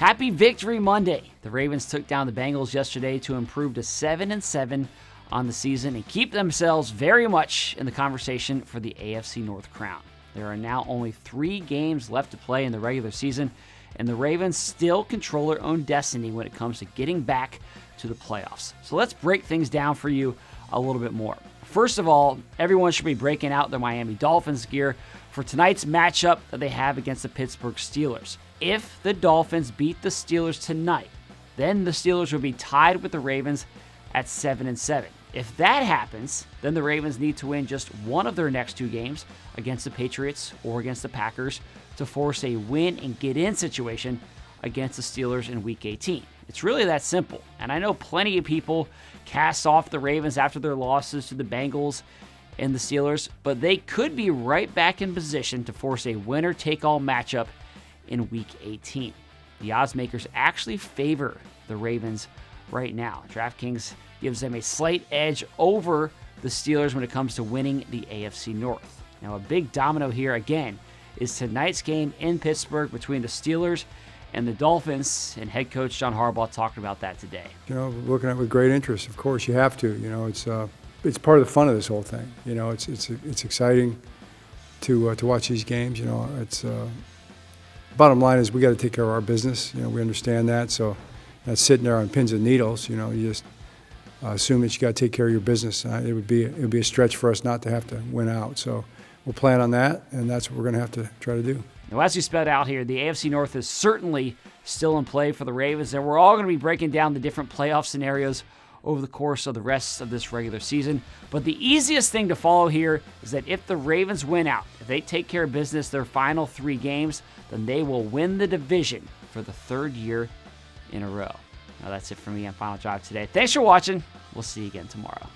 Happy Victory Monday. The Ravens took down the Bengals yesterday to improve to 7-7 on the season and keep themselves very much in the conversation for the AFC North crown. There are now only 3 games left to play in the regular season, and the Ravens still control their own destiny when it comes to getting back to the playoffs. So let's break things down for you a little bit more. First of all, everyone should be breaking out their Miami Dolphins gear for tonight's matchup that they have against the Pittsburgh Steelers. If the Dolphins beat the Steelers tonight, then the Steelers would be tied with the Ravens at 7-7. If that happens, then the Ravens need to win just one of their next 2 games against the Patriots or against the Packers to force a win-and-get-in situation against the Steelers in Week 18. It's really that simple, and I know plenty of people cast off the Ravens after their losses to the Bengals and the Steelers, but they could be right back in position to force a winner-take-all matchup in Week 18. The odds makers actually favor the Ravens right now. DraftKings gives them a slight edge over the Steelers when it comes to winning the AFC North. Now, a big domino here, again, is tonight's game in Pittsburgh between the Steelers and the Dolphins, and head coach John Harbaugh talked about that today. Looking at it with great interest. Of course, you have to. It's part of the fun of this whole thing. It's exciting to watch these games. Bottom line is we got to take care of our business. We understand that. So not sitting there on pins and needles. You just assume that you got to take care of your business. It would be a stretch for us not to have to win out. So we'll plan on that, and that's what we're going to have to try to do. Now, as we spelled out here, the AFC North is certainly still in play for the Ravens, and we're all going to be breaking down the different playoff scenarios over the course of the rest of this regular season. But the easiest thing to follow here is that if the Ravens win out, if they take care of business their final 3 games, then they will win the division for the 3rd year in a row. Now, that's it for me on Final Drive today. Thanks for watching. We'll see you again tomorrow.